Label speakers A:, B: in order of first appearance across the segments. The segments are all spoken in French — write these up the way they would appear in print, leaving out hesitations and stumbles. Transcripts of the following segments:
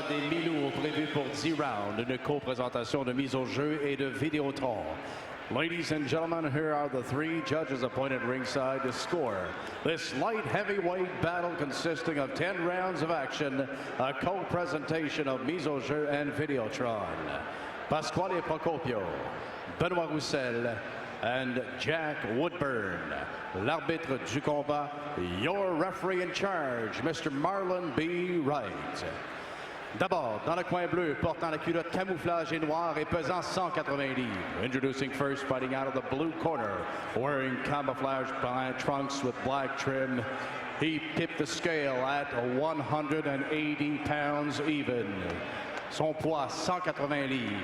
A: des mi-lourds prévu pour 10 rounds. Une co-présentation de mise au jeu et de Vidéotron. Ladies and gentlemen, here are the 3 judges appointed ringside to score this light heavyweight battle consisting of 10 rounds of action, a co-presentation of Mise au Jeu and Vidéotron. Pasquale Procopio, Benoît Roussel, and Jack Woodburn. L'arbitre du combat, your referee in charge, Mr. Marlon B. Wright. D'abord, dans le coin bleu, portant la culotte camouflage et noir et pesant 180 livres. Introducing first, fighting out of the blue corner, wearing camouflage trunks with black trim. He tipped the scale at 180 pounds even. Son poids, 180 livres.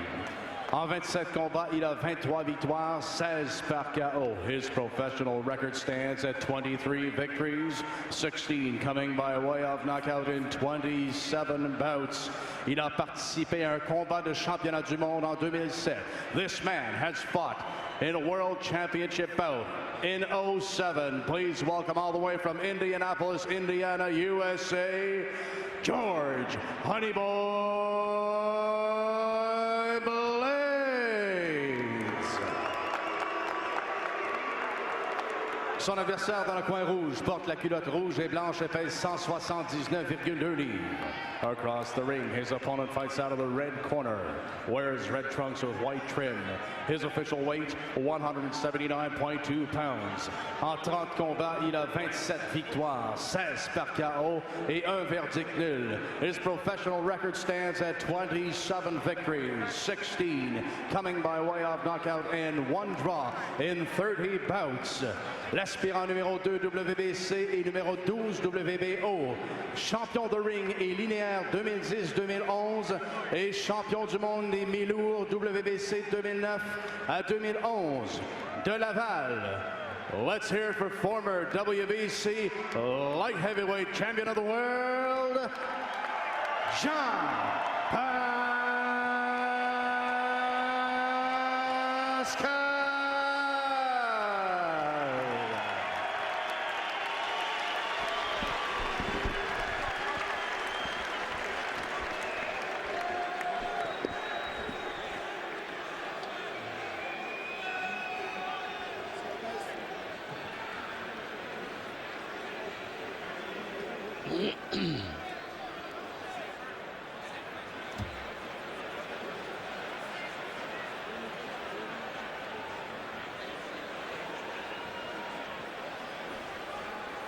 A: En 27 combats, il a 23 victoires, 16 par KO. His professional record stands at 23 victories, 16 coming by way of knockout in 27 bouts. Il a participé à un combat de championnat du monde en 2007. This man has fought in a world championship bout in 07. Please welcome all the way from Indianapolis, Indiana, USA, George Honeyboy Blades. Son adversaire dans le coin rouge porte la culotte rouge et blanche et pèse 179,2 livres. Across the ring, his opponent fights out of the red corner, wears red trunks with white trim. His official weight, 179.2 pounds. En 30 combats, il a 27 victoires, 16 par KO et un verdict nul. His professional record stands at 27 victories, 16 coming by way of knockout and 1 draw in 30 bouts. L'aspirant numéro 2 WBC et numéro 12 WBO, champion de ring et linéaire 2010-2011 et champion du monde des mi-lourds WBC 2009 à 2011 de Laval. Let's hear it for former WBC light heavyweight champion of the world, Jean Pascal.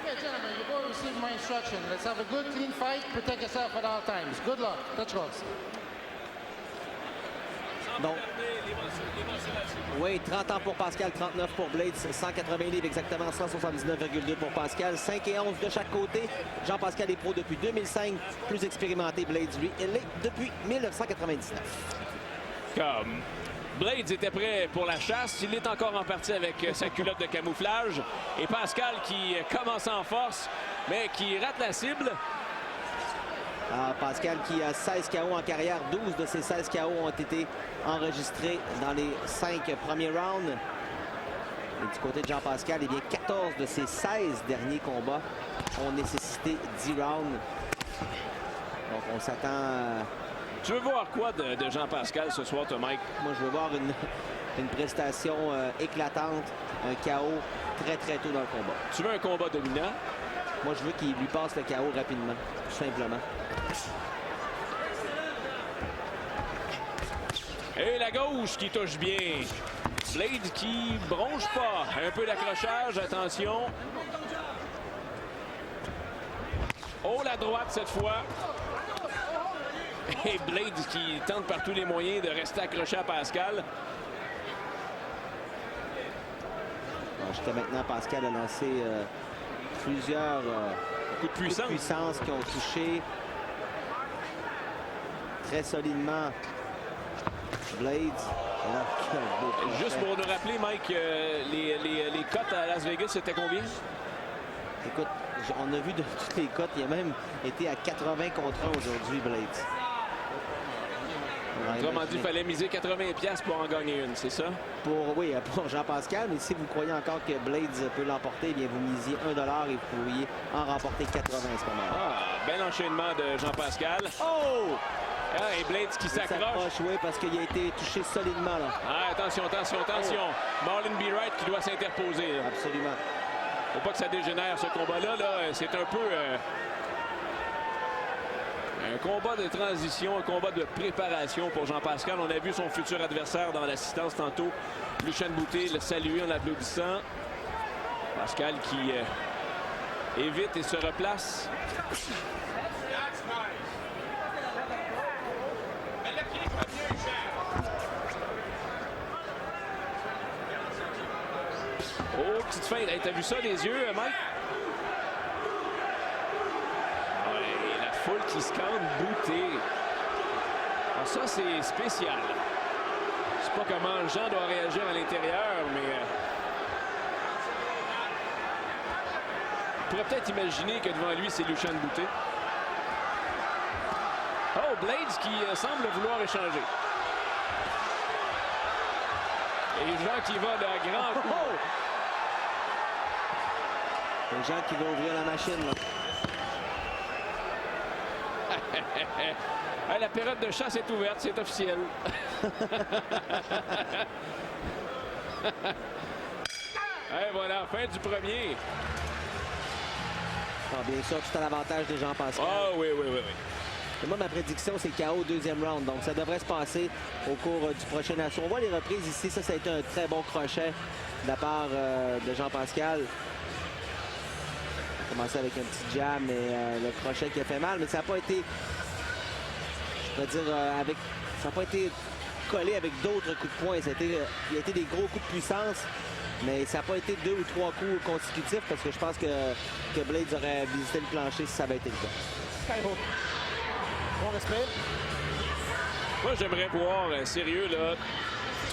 B: Okay, gentlemen, you both received my instruction. Let's have a good, clean fight. Protect yourself at all times. Good luck. Touch gloves.
C: Donc, oui, 30 ans pour Pascal, 39 pour Blades, 180 livres exactement, 179,2 pour Pascal, 5 et 11 de chaque côté. Jean-Pascal est pro depuis 2005, plus expérimenté. Blades, lui, il est depuis 1999.
D: Comme Blades était prêt pour la chasse, il est encore en partie avec sa culotte de camouflage. Et Pascal qui commence en force, mais qui rate la cible.
C: Pascal qui a 16 KO en carrière, 12 de ces 16 KO ont été enregistrés dans les 5 premiers rounds. Et du côté de Jean-Pascal, eh bien 14 de ses 16 derniers combats ont nécessité 10 rounds. Donc on s'attend...
D: Tu veux voir quoi de Jean-Pascal ce soir, toi, Mike?
C: Moi, je veux voir une prestation éclatante, un KO très tôt dans le combat.
D: Tu veux un combat dominant?
C: Moi, je veux qu'il lui passe le KO rapidement, tout simplement.
D: Et la gauche qui touche bien. Blade qui bronche pas. Un peu d'accrochage, attention. Oh, la droite cette fois. Et Blade qui tente par tous les moyens de rester accroché à Pascal.
C: Jusqu'à maintenant, Pascal a lancé plusieurs
D: coups de
C: puissance qui ont touché très solidement Blades.
D: Juste pour nous rappeler, Mike, les cotes à Las Vegas, c'était combien?
C: Écoute, on a vu de toutes les cotes. Il a même été à 80 contre 1 aujourd'hui, Blades.
D: Autrement dit, il fallait miser 80$ pour en gagner une, c'est ça?
C: Oui, pour Jean-Pascal, mais si vous croyez encore que Blades peut l'emporter, eh bien vous misiez $1 et vous pourriez en remporter 80 à ce moment-là.
D: Ah, bel enchaînement de Jean-Pascal. Oh! Blades qui s'accroche.
C: Oui, parce qu'il a été touché solidement, là.
D: Ah, attention. Marlon B. Wright qui doit s'interposer.
C: Absolument.
D: Faut pas que ça dégénère, ce combat-là. C'est un peu un combat de transition, un combat de préparation pour Jean-Pascal. On a vu son futur adversaire dans l'assistance tantôt. Lucien Boutet le saluer en l'applaudissant. Pascal qui évite et se replace. Oh, petite feinte. Hey, t'as vu ça, les yeux, Mike? Ouais, la foule qui scande Boutet. Alors ça, c'est spécial. Je sais pas comment Jean doit réagir à l'intérieur, mais... on pourrait peut-être imaginer que devant lui, c'est Lucien Boutet. Oh, Blades qui semble vouloir échanger. Et Jean qui va de grand coup.
C: Les gens qui vont ouvrir la machine, là.
D: La période de chasse est ouverte, c'est officiel. Et voilà, fin du premier.
C: Ah, bien sûr, tout à l'avantage de Jean-Pascal.
D: Ah oui.
C: Et moi, ma prédiction, c'est KO au deuxième round. Donc, ça devrait se passer au cours du prochain assaut. On voit les reprises ici. Ça a été un très bon crochet de la part de Jean-Pascal. Il a commencé avec un petit jab, mais le crochet qui a fait mal. Mais ça n'a pas été, je pourrais dire, ça n'a pas été collé avec d'autres coups de poing. Il y a été des gros coups de puissance, mais ça n'a pas été 2 ou 3 coups consécutifs parce que je pense que Blades aurait visité le plancher si ça avait été le cas.
B: Bon respect.
D: Moi, j'aimerais voir, sérieux, là,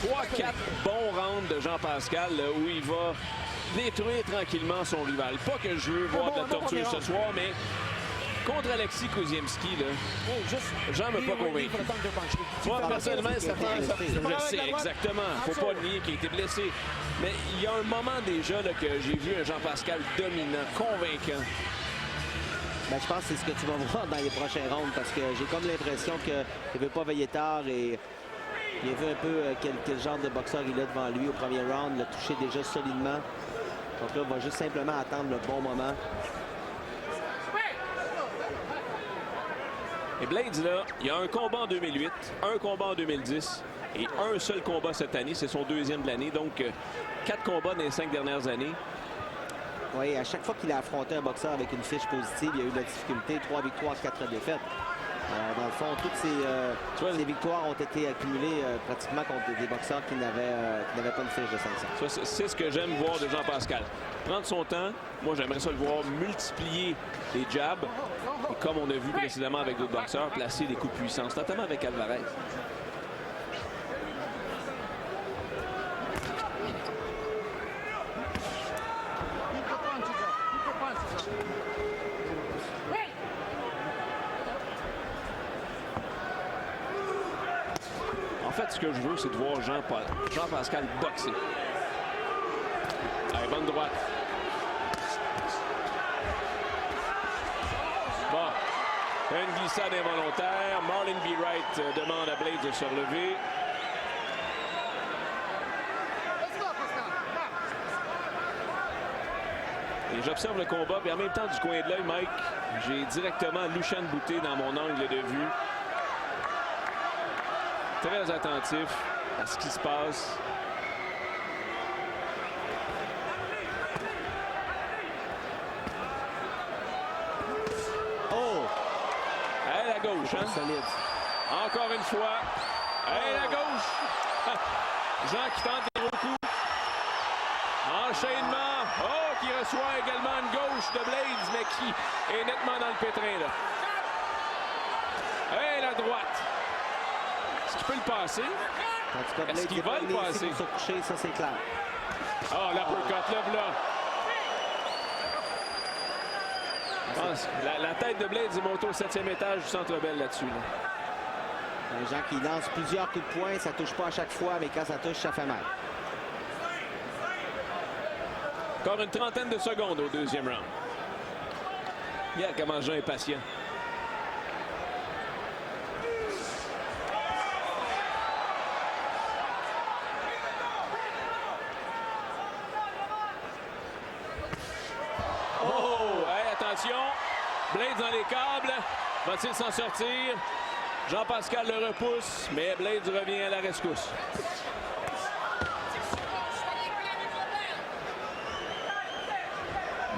D: 3-4 bons rounds de Jean-Pascal où il va détruire tranquillement son rival. Pas que je veux voir de la torture ce soir, mais contre Alexis Kuziemski, là, Jean ne m'a pas convaincu. Moi, personnellement, ça je sais exactement. Faut pas nier qu'il a été blessé. Mais il y a un moment déjà là, que j'ai vu un Jean-Pascal dominant, convaincant.
C: Ben, je pense que c'est ce que tu vas voir dans les prochains rounds parce que j'ai comme l'impression qu'il ne veut pas veiller tard et il a vu un peu quel genre de boxeur il a devant lui au premier round, l'a touché déjà solidement. Donc là, on va juste simplement attendre le bon moment.
D: Et Blades, là, il y a un combat en 2008, un combat en 2010 et un seul combat cette année. C'est son deuxième de l'année. Donc, 4 combats dans les 5 dernières années.
C: Oui, à chaque fois qu'il a affronté un boxeur avec une fiche positive, il y a eu de la difficulté. 3 victoires, 4 défaites. Alors, dans le fond, toutes ces victoires ont été accumulées pratiquement contre des boxeurs qui n'avaient pas une fiche de 500.
D: C'est ce que j'aime voir de Jean-Pascal. Prendre son temps. Moi, j'aimerais ça le voir multiplier les jabs. Et comme on a vu précédemment avec d'autres boxeurs, placer des coups de puissance, notamment avec Alvarez. En fait, ce que je veux, c'est de voir Jean-Pascal boxer. Allez, bonne droite. Bon. Une glissade involontaire. Marlon B. Wright demande à Blades de se relever. Et j'observe le combat, puis en même temps, du coin de l'œil, Mike, j'ai directement Lucien Boutet dans mon angle de vue. Très attentif à ce qui se passe.
C: Oh!
D: Hey, la gauche, hein?
C: Solide.
D: Encore une fois. Hey, la gauche! Jean qui tente des gros coups. Enchaînement. Oh, qui reçoit également une gauche de Blades, mais qui est nettement dans le pétrin, là. Hey, la droite. Est-ce qu'il peut le passer?
C: En tout cas,
D: Est-ce qu'il va le passer?
C: Pour se coucher, ça, c'est clair.
D: Ah, l'uppercut, là. La tête de Blades est montée au 7e étage du Centre Bell là-dessus. Là.
C: Un Jean qui lance plusieurs coups de poing, ça touche pas à chaque fois, mais quand ça touche, ça fait mal.
D: Encore une trentaine de secondes au deuxième round. Regarde comment Jean est patient. soumission. Blades dans les câbles. Va-t-il s'en sortir? Jean-Pascal le repousse, mais Blades revient à la rescousse.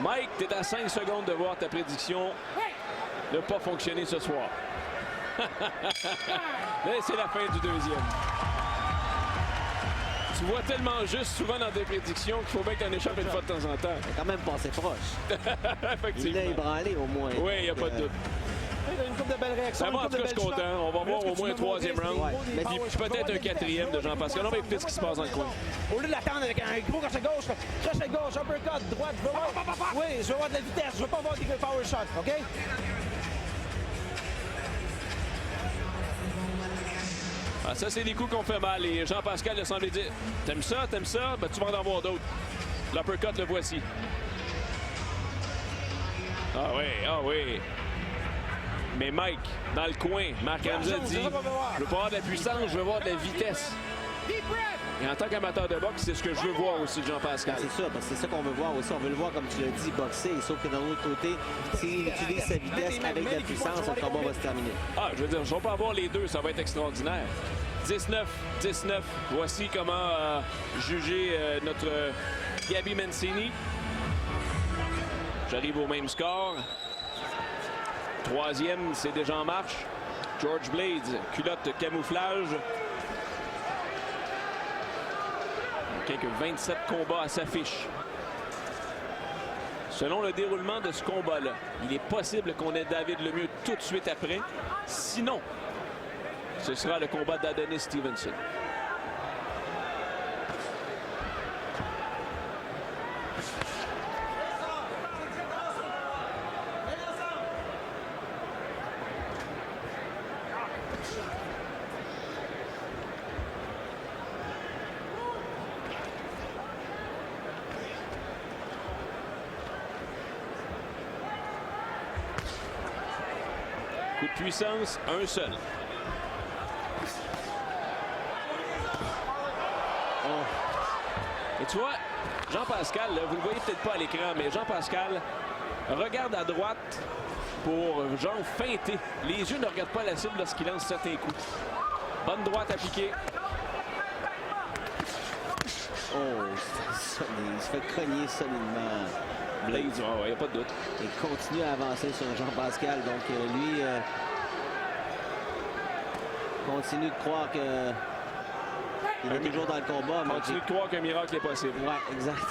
D: Mike, tu es à 5 secondes de voir ta prédiction ne pas fonctionner ce soir. Mais c'est la fin du deuxième. Tu vois tellement juste souvent dans tes prédictions qu'il faut bien que tu en échappes une fois de temps en temps.
C: Il est quand même passé proche.
D: Effectivement.
C: Il l'a ébranlé au moins.
D: Oui, il n'y a pas de doute.
E: Une couple de belles réactions.
D: Moi, en tout cas, je suis content. On va voir au moins un troisième round.
C: Ouais.
D: Puis peut-être un quatrième de Jean-Pascal. On va écouter ce qui se passe dans le coin.
E: Au lieu de l'attendre avec un gros crochet gauche, crochet gauche, uppercut, droite, je veux voir. Oui, je veux voir de la vitesse. Je veux pas voir des power shots, OK?
D: Ah, ça, c'est des coups qu'on fait mal. Et Jean-Pascal a semblé dire t'aimes ça, t'aimes ça? Ben, tu vas en avoir d'autres. L'uppercut, le voici. Ah oui, ah oui. Mais Mike, dans le coin, Marc Ramsey dit je veux pas voir de la puissance, je veux voir de la vitesse. Et en tant qu'amateur de boxe, c'est ce que je veux voir aussi de Jean-Pascal.
C: C'est ça, parce que c'est ça qu'on veut voir aussi. On veut le voir, comme tu l'as dit, boxer. Sauf que d'un autre côté, s'il utilise sa vitesse avec de la puissance, le combat va se terminer.
D: Ah, je veux dire, si on peut avoir les deux, ça va être extraordinaire. 19-19. Voici comment juger notre Gabi Mancini. J'arrive au même score. Troisième, c'est déjà en marche. George Blades, culotte de camouflage. Quelques 27 combats à sa fiche. Selon le déroulement de ce combat-là, il est possible qu'on ait David Lemieux tout de suite après. Sinon, ce sera le combat d'Adonis Stevenson. Coup de puissance, un seul. Et tu vois, Jean-Pascal, vous ne le voyez peut-être pas à l'écran, mais Jean-Pascal regarde à droite pour, genre, feinter. Les yeux ne regardent pas la cible lorsqu'il lance certains coups. Bonne droite à piquer.
C: Oh, il se fait cogner solidement.
D: Blades, il n'y a pas de doute.
C: Il continue à avancer sur Jean-Pascal. Donc, lui continue de croire que il est toujours dans le combat.
D: Continue de croire qu'un miracle est possible.
C: Ouais, exact.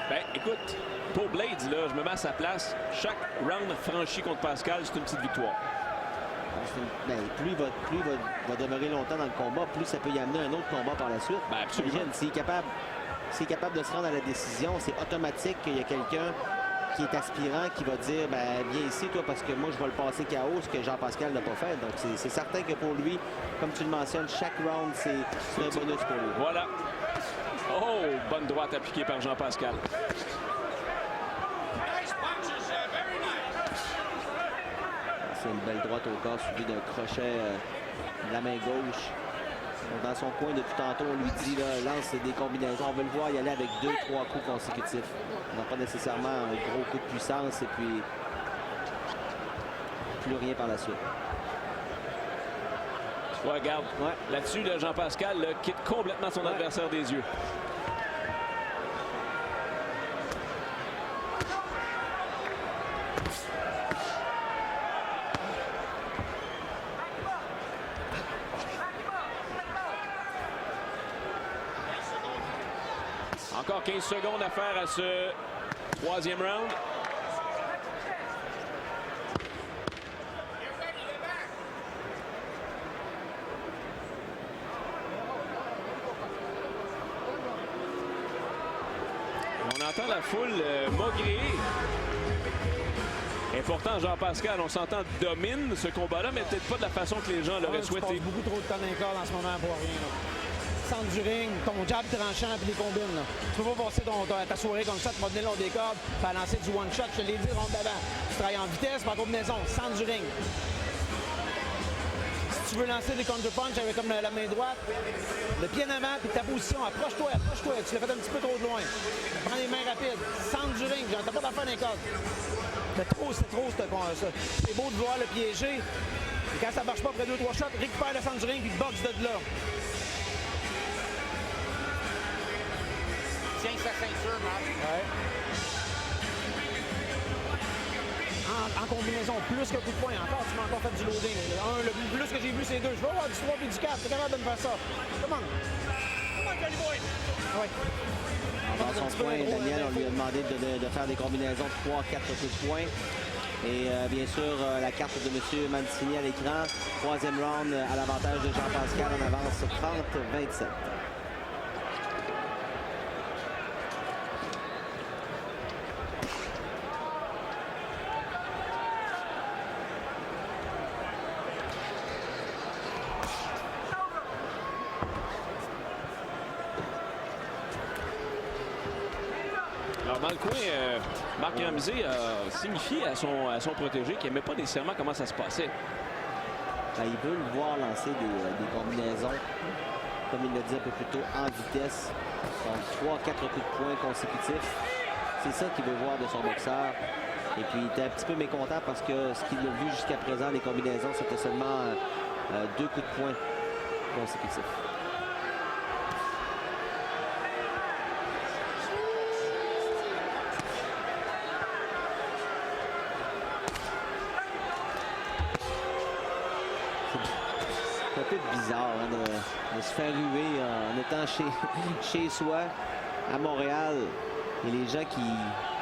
D: Ben, écoute, pour Blades, là, je me mets à sa place. Chaque round franchi contre Pascal, c'est une petite victoire.
C: Ben, plus il va demeurer longtemps dans le combat, plus ça peut y amener un autre combat par la suite.
D: Ben, absolument.
C: S'il est capable de se rendre à la décision, c'est automatique qu'il y a quelqu'un qui est aspirant, qui va dire ben, viens ici, toi, parce que moi, je vais le passer KO, ce que Jean-Pascal n'a pas fait. Donc, c'est certain que pour lui, comme tu le mentionnes, chaque round, c'est un bonus pour lui.
D: Voilà. Oh, bonne droite appliquée par Jean-Pascal.
C: C'est une belle droite au corps, suivie d'un crochet de la main gauche. Donc, dans son coin depuis tantôt, on lui dit là, lance des combinaisons. On veut le voir y aller avec 2-3 coups consécutifs. On n'a pas nécessairement un gros coup de puissance et puis plus rien par la suite.
D: Ouais, regarde.
C: Ouais.
D: Là-dessus, là, Jean-Pascal quitte complètement son adversaire des yeux. Encore 15 secondes à faire à ce troisième round. On entend la foule maugréer. Et pourtant, Jean-Pascal, on s'entend, domine ce combat-là, mais peut-être pas de la façon que les gens l'auraient souhaité.
E: Tu passes beaucoup trop de temps dans les corps en ce moment pour rien. Là. Centre du ring, ton jab tranchant puis les combines. Là. Tu peux pas passer ta soirée comme ça, tu vas venir le long des cordes, puis lancer du one-shot, je te l'ai dit, ronde d'avant. Tu travailles en vitesse, par combinaison, centre du ring. Si tu veux lancer des counter-punch avec comme la main droite, le pied en avant, puis ta position, approche-toi. Tu l'as fait un petit peu trop de loin. Prends les mains rapides. Centre du ring, t'as pas d'affaire dans les cordes. C'est trop, ça. C'est beau de voir le piéger. Et quand ça marche pas après 2-3 shots, récupère le centre du ring, puis boxe de là.
B: Tiens sa ceinture, Marc.
E: Ouais. En combinaison, plus que coup de poing. Encore, tu m'as encore fait du loading. Le plus que j'ai vu, c'est 2. Je veux avoir du 3 puis du 4. T'es capable de me faire ça. Come on, Johnny Boy. Ouais.
C: Dans son point, Daniel, on lui a demandé de faire des combinaisons de 3-4 coups de poing. Et bien sûr, la carte de M. Mancini à l'écran. 3e round à l'avantage de Jean-Pascal en avance 30-27.
D: Dans le coin, Marc Ramsey a signifié à son protégé qu'il n'aimait pas nécessairement comment ça se passait.
C: Ben, il veut le voir lancer des combinaisons, comme il l'a dit un peu plus tôt, en vitesse. Donc 3-4 coups de poing consécutifs. C'est ça qu'il veut voir de son boxeur. Et puis il était un petit peu mécontent parce que ce qu'il a vu jusqu'à présent, les combinaisons, c'était seulement 2 coups de poing consécutifs. C'est un peu bizarre de se faire ruer en étant chez soi à Montréal. Et les gens qui...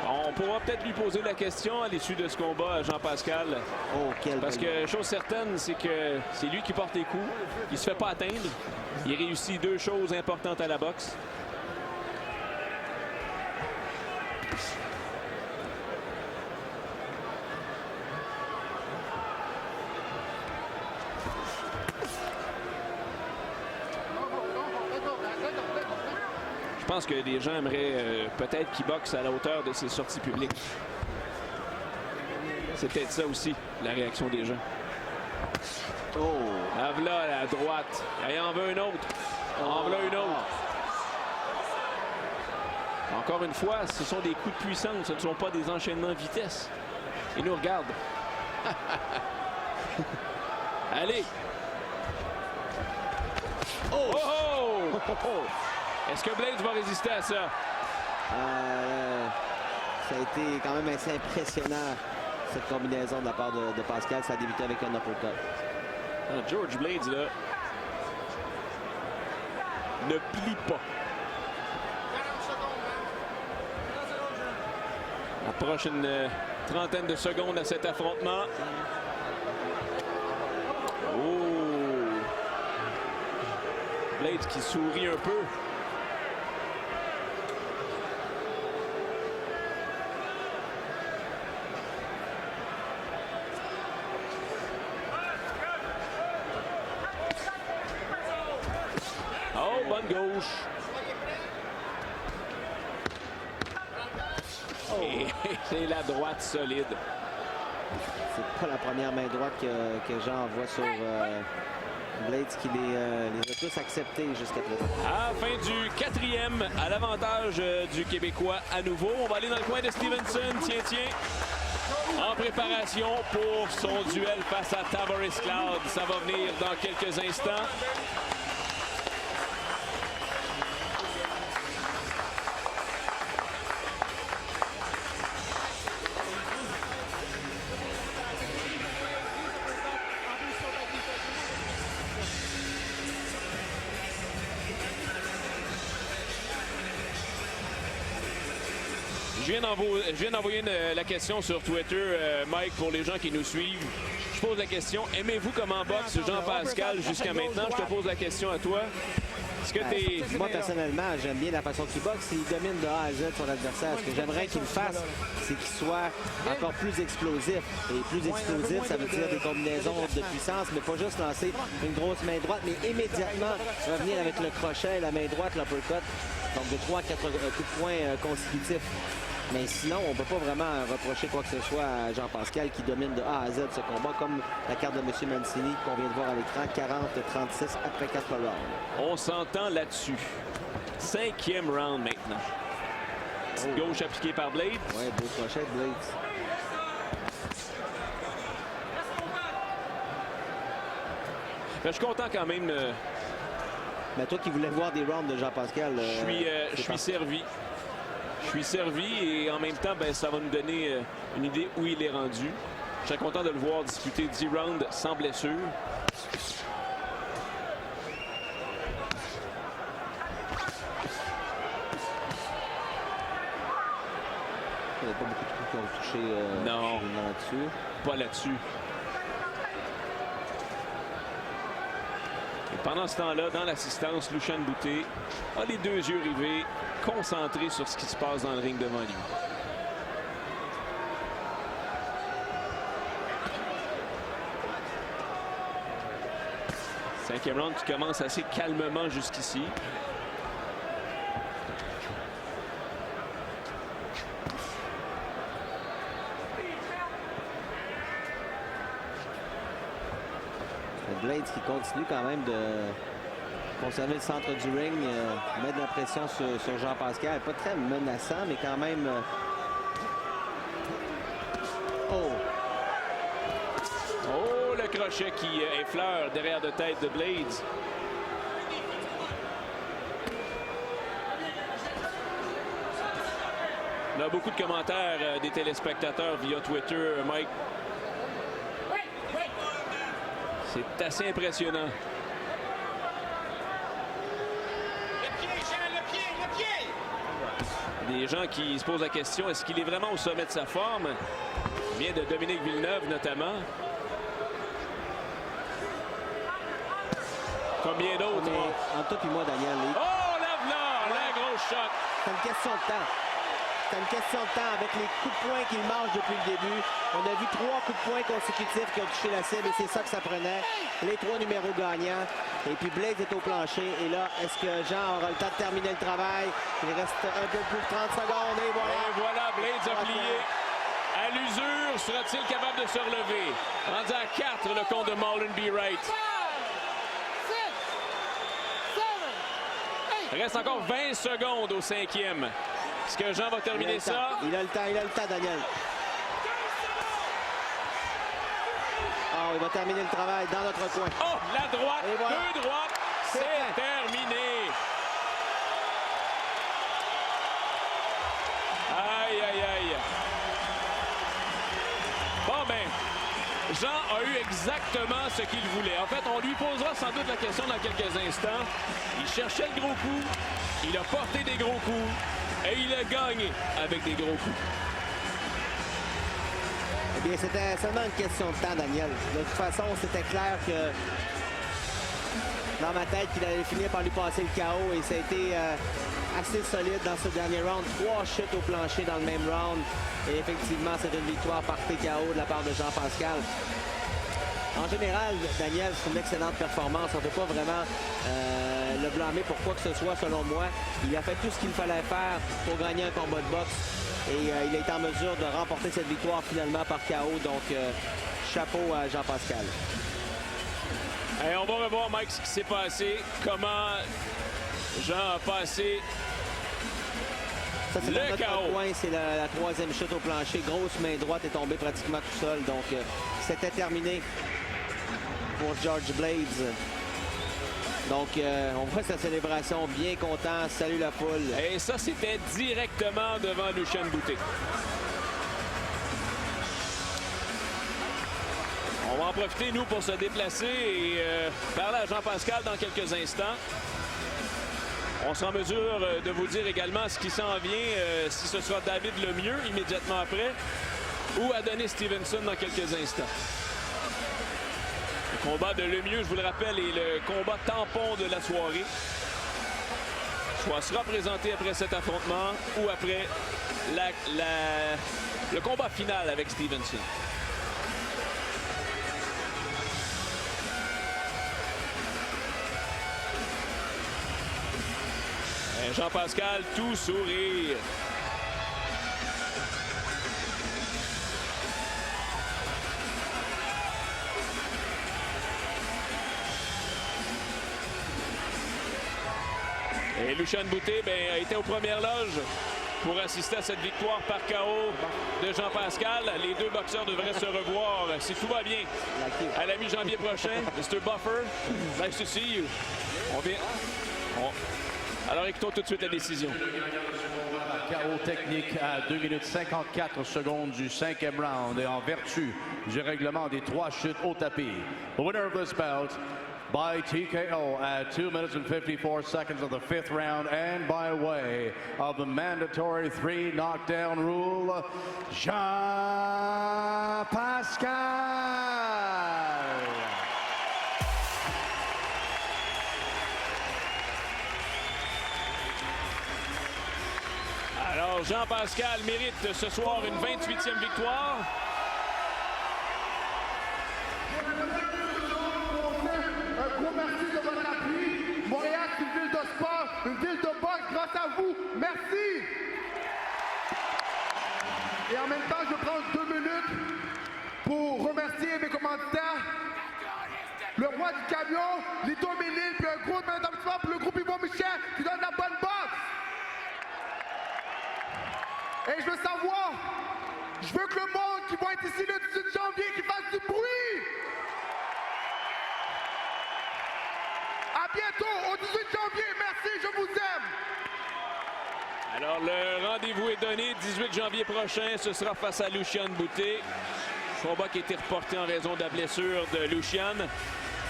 D: On pourra peut-être lui poser la question à l'issue de ce combat à Jean-Pascal.
C: Oh, quel
D: Parce que chose certaine, c'est que c'est lui qui porte les coups. Il se fait pas atteindre. Il réussit 2 choses importantes à la boxe. Je pense que les gens aimeraient peut-être qu'il boxe à la hauteur de ses sorties publiques. C'est peut-être ça aussi, la réaction des gens.
C: Oh!
D: Là, à droite. Il en veut une autre. En veut une autre. Encore une fois, ce sont des coups de puissance. Ce ne sont pas des enchaînements de vitesse. Et nous, regarde. Allez! Oh! Oh! Est-ce que Blades va résister à ça?
C: Ça a été quand même assez impressionnant, cette combinaison de la part de Pascal. Ça a débuté avec un uppercut.
D: George Blades, là, ne plie pas. Approche une trentaine de secondes à cet affrontement. Oh! Blades qui sourit un peu. Oh, bonne gauche. Oh. Et c'est la droite solide.
C: C'est pas la première main droite que Jean envoie sur Blades, qui les a tous acceptés jusqu'à présent.
D: À la fin du 4e, à l'avantage du Québécois à nouveau. On va aller dans le coin de Stevenson. Tiens. En préparation pour son duel face à Tavares Cloud. Ça va venir dans quelques instants. Je viens d'envoyer la question sur Twitter, Mike, pour les gens qui nous suivent. Je pose la question, aimez-vous comment boxe Jean-Pascal jusqu'à maintenant? Je te pose la question à toi. Est-ce que t'es...
C: Moi, personnellement, j'aime bien la façon qu'il boxe. Il domine de A à Z son adversaire. Ce que j'aimerais qu'il fasse, c'est qu'il soit encore plus explosif. Et plus explosif, ça veut dire des combinaisons de puissance, mais pas juste lancer une grosse main droite, mais immédiatement, tu vas venir avec le crochet, la main droite, l'uppercut. Donc de 3 à 4 coups de poing consécutifs. Mais sinon, on ne peut pas vraiment reprocher quoi que ce soit à Jean-Pascal qui domine de A à Z ce combat, comme la carte de M. Mancini qu'on vient de voir à l'écran, 40-36 après 4 rounds.
D: On s'entend là-dessus. 5e round maintenant. Petite gauche appliquée par Blades.
C: Oui, beau crochet de Blades.
D: Je suis content quand même.
C: Mais toi qui voulais voir des rounds de Jean-Pascal...
D: je suis servi. Je suis servi et en même temps, ben, ça va nous donner une idée où il est rendu. Je serais content de le voir disputer 10 rounds sans blessure.
C: Il n'y a pas beaucoup de coups qui ont touché
D: non,
C: là-dessus.
D: Pas là-dessus. Pendant ce temps-là, dans l'assistance, Lucien Boutet a les deux yeux rivés, concentré sur ce qui se passe dans le ring devant lui. Cinquième round qui commence assez calmement jusqu'ici.
C: Blades qui continue quand même de conserver le centre du ring, mettre de la pression sur Jean-Pascal. Pas très menaçant, mais quand même... Oh!
D: Oh, le crochet qui effleure derrière de tête de Blades. On a beaucoup de commentaires des téléspectateurs via Twitter, Mike. C'est assez impressionnant.
F: Le pied!
D: Des gens qui se posent la question, est-ce qu'il est vraiment au sommet de sa forme? Il vient de Dominique Villeneuve notamment. Combien d'autres?
C: En toi et moi, Daniel.
D: Oh, là, la grosse shot!
C: C'est une question de temps. C'est une question de temps avec les coups de poing qu'il mange depuis le début. On a vu 3 coups de poing consécutifs qui ont touché la cible et c'est ça que ça prenait. Les 3 numéros gagnants. Et puis Blades est au plancher. Et là, est-ce que Jean aura le temps de terminer le travail? Il reste un peu plus de 30 secondes et voilà.
D: Et voilà, Blades a plié. À l'usure, sera-t-il capable de se relever? Rendu à 4, le compte de Marlon B. Wright. Il reste encore 20 secondes au 5e. Est-ce que Jean va terminer ça?
C: Il a le temps, Daniel. Oh, il va terminer le travail dans notre coin.
D: Oh, la droite,
C: voilà.
D: 2 droites, c'est terminé. Aïe, aïe, aïe. Bon, ben, Jean a eu exactement ce qu'il voulait. En fait, on lui posera sans doute la question dans quelques instants. Il cherchait le gros coup, il a porté des gros coups. Et il a gagné avec des gros coups.
C: Eh bien, c'était seulement une question de temps, Daniel. De toute façon, c'était clair que dans ma tête qu'il allait finir par lui passer le KO et ça a été assez solide dans ce dernier round. 3 chutes au plancher dans le même round. Et effectivement, c'est une victoire par TKO de la part de Jean-Pascal. En général, Daniel, c'est une excellente performance. On ne peut pas vraiment le blâmer pour quoi que ce soit, selon moi. Il a fait tout ce qu'il fallait faire pour gagner un combat de boxe. Et il a été en mesure de remporter cette victoire finalement par KO. Donc, chapeau à Jean-Pascal.
D: Et on va revoir, Mike, ce qui s'est passé. Comment Jean a passé
C: ça, c'est
D: le KO.
C: Point, c'est la 3e chute au plancher. Grosse main droite est tombée pratiquement tout seul. Donc, c'était terminé pour George Blades. Donc, on voit sa célébration, bien content, salut la foule.
D: Et ça, c'était directement devant Lucien Boutet. On va en profiter, nous, pour se déplacer et parler à Jean-Pascal dans quelques instants. On sera en mesure de vous dire également ce qui s'en vient, si ce sera David Lemieux immédiatement après ou Adonis Stevenson dans quelques instants. Le combat de Lemieux, je vous le rappelle, est le combat tampon de la soirée. Soit sera présenté après cet affrontement ou après le combat final avec Stevenson. Jean-Pascal, tout sourire. Et Lucien Boutet a été aux premières loges pour assister à cette victoire par KO de Jean Pascal. Les deux boxeurs devraient se revoir, si tout va bien, à la mi-janvier prochain. Mr. Buffer, nice to see you. Alors écoutons tout de suite la décision.
A: KO technique à 2 minutes 54 secondes du 5e round et en vertu du règlement des 3 chutes au tapis. The winner of this bout by TKO at 2 minutes and 54 seconds of the 5th round and by way of the mandatory 3 knockdown rule, Jean Pascal.
D: Alors, Jean Pascal mérite ce soir une 28e victoire.
G: Un gros merci de votre appui. Montréal, c'est une ville de sport, une ville de boxe grâce à vous. Merci. Et en même temps, je prends 2 minutes pour remercier mes commanditaires. Le roi du camion, Lito Ménil, puis un gros applaudissement pour le groupe Yvon Michel qui donne la bonne boxe. Et je veux savoir, je veux que le monde qui va être ici le 18 janvier, qui fasse du bruit. À bientôt, au 18 janvier. Merci, je vous aime.
D: Alors, le rendez-vous est donné, 18 janvier prochain. Ce sera face à Lucien Boutet. Combat qui a été reporté en raison de la blessure de Lucien.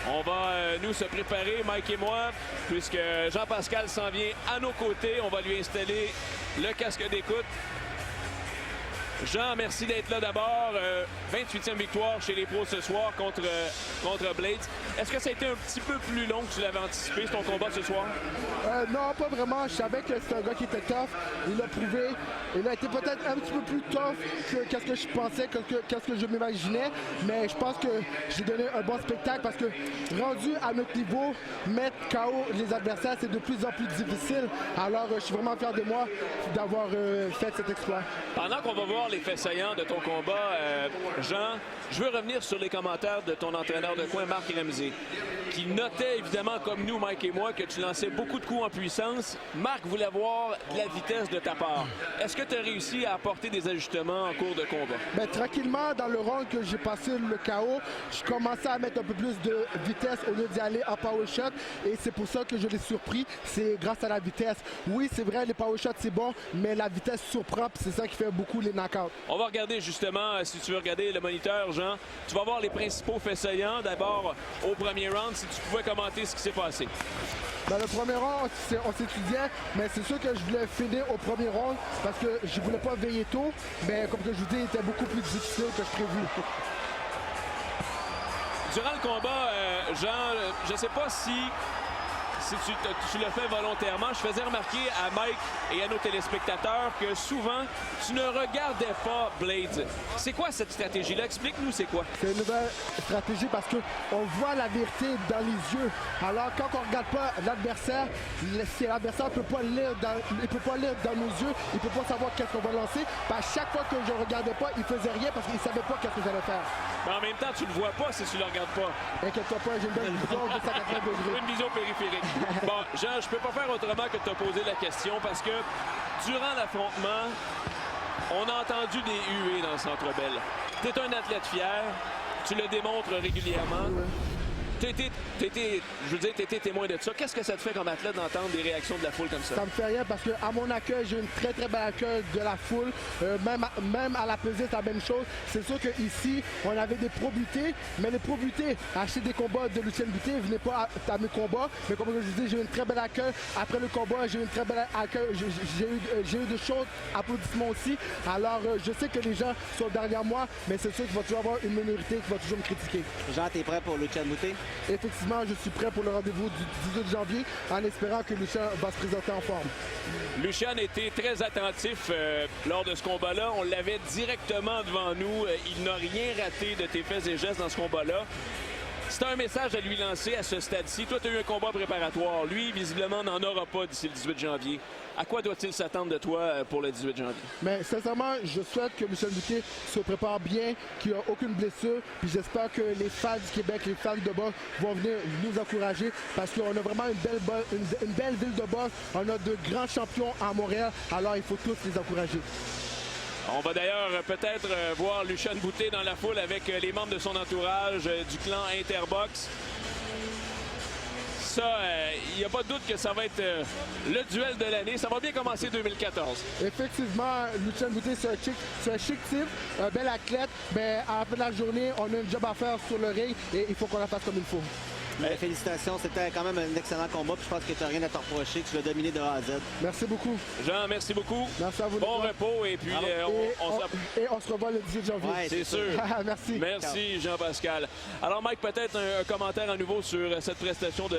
D: On va, nous, se préparer, Mike et moi, puisque Jean-Pascal s'en vient à nos côtés. On va lui installer le casque d'écoute. Jean, merci d'être là d'abord. 28e victoire chez les pros ce soir contre Blades. Est-ce que ça a été un petit peu plus long que tu l'avais anticipé, ton combat ce soir?
G: Non, pas vraiment. Je savais que c'était un gars qui était tough. Il l'a prouvé. Il a été peut-être un petit peu plus tough que qu'est-ce que je pensais, qu'est-ce que je m'imaginais. Mais je pense que j'ai donné un bon spectacle parce que rendu à notre niveau, mettre KO les adversaires, c'est de plus en plus difficile. Alors, je suis vraiment fier de moi d'avoir fait cet exploit.
D: Pendant qu'on va voir les faits saillants de ton combat, Jean, je veux revenir sur les commentaires de ton entraîneur de coin, Marc Ramsey, qui notait évidemment, comme nous, Mike et moi, que tu lançais beaucoup de coups en puissance. Marc voulait voir de la vitesse de ta part. Est-ce que tu as réussi à apporter des ajustements en cours de combat?
G: Bien, tranquillement, dans le round que j'ai passé le KO, je commençais à mettre un peu plus de vitesse au lieu d'y aller en power shot. Et c'est pour ça que je l'ai surpris. C'est grâce à la vitesse. Oui, c'est vrai, les power shots, c'est bon, mais la vitesse surprend, c'est ça qui fait beaucoup les knockouts.
D: On va regarder justement, si tu veux regarder le moniteur, Jean, tu vas voir les principaux faits saillants. D'abord, au premier round, si tu pouvais commenter ce qui s'est passé.
G: Dans le premier round, on s'étudiait, mais c'est sûr que je voulais finir au premier round parce que je voulais pas veiller tôt. Mais comme que je vous dis, il était beaucoup plus difficile que je prévu.
D: Durant le combat, Jean, je ne sais pas si tu le fais volontairement. Je faisais remarquer à Mike et à nos téléspectateurs que souvent, tu ne regardais pas Blades. C'est quoi cette stratégie-là? Explique-nous c'est quoi.
G: C'est une nouvelle stratégie parce qu'on voit la vérité dans les yeux. Alors, quand on ne regarde pas l'adversaire, si l'adversaire ne peut pas lire dans nos yeux, il ne peut pas savoir qu'est-ce qu'on va lancer. À chaque fois que je ne regardais pas, il ne faisait rien parce qu'il ne savait pas qu'est-ce que j'allais faire.
D: Mais en même temps, tu ne le vois pas si tu ne le regardes pas.
G: Inquiète-toi pas, j'ai une bonne vision de 180 degrés.
D: Une vision périphérique. Bon, Jean, je peux pas faire autrement que de te poser la question parce que durant l'affrontement, on a entendu des huées dans le Centre Bell. Tu es un athlète fier, tu le démontres régulièrement. Je veux dire, tu étais témoin de ça. Qu'est-ce que ça te fait comme athlète d'entendre des réactions de la foule comme ça?
G: Ça me fait rien parce qu'à mon accueil, j'ai une très très belle accueil de la foule. Même à la pesée, c'est la même chose. C'est sûr qu'ici, on avait des pro-butés, mais les pro-butés, acheter des combats de Lucien Boutet, ne venaient pas à mes combats. Mais comme je vous dis, j'ai eu une très belle accueil. Après le combat, j'ai eu une très belle accueil. J'ai eu de chauds applaudissements aussi. Alors, je sais que les gens sont derrière moi, mais c'est sûr qu'il va toujours avoir une minorité qui va toujours me critiquer.
C: Jean, t'es prêt pour Lucien Boutet?
G: Effectivement, je suis prêt pour le rendez-vous du 18 janvier en espérant que Lucien va se présenter en forme.
D: Lucien était très attentif lors de ce combat-là. On l'avait directement devant nous. Il n'a rien raté de tes faits et gestes dans ce combat-là. C'est un message à lui lancer à ce stade-ci. Toi, tu as eu un combat préparatoire. Lui, visiblement, n'en aura pas d'ici le 18 janvier. À quoi doit-il s'attendre de toi pour le 18 janvier?
G: Mais sincèrement, je souhaite que Lucien Boutet se prépare bien, qu'il n'y ait aucune blessure. Puis j'espère que les fans du Québec, les fans de boxe vont venir nous encourager parce qu'on a vraiment une belle ville de boxe. On a de grands champions à Montréal. Alors il faut tous les encourager.
D: On va d'ailleurs peut-être voir Lucien Boutet dans la foule avec les membres de son entourage du clan Interbox. Ça, il n'y a pas de doute que ça va être le duel de l'année. Ça va bien commencer 2014.
G: Effectivement, Lucien Boutet, c'est un chic type, un bel athlète. Mais à la fin de la journée, on a un job à faire sur le ring et il faut qu'on la fasse comme il faut.
C: Mais félicitations, c'était quand même un excellent combat. Puis je pense que tu n'as rien à te reprocher, que tu l'as dominé de A à Z.
G: Merci beaucoup.
D: Jean, merci beaucoup.
G: Merci à vous.
D: Bon repos et puis
G: on se revoit le 18 janvier.
C: Ouais,
D: c'est sûr.
G: Merci.
D: Merci Jean-Pascal. Alors Mike, peut-être un commentaire à nouveau sur cette prestation de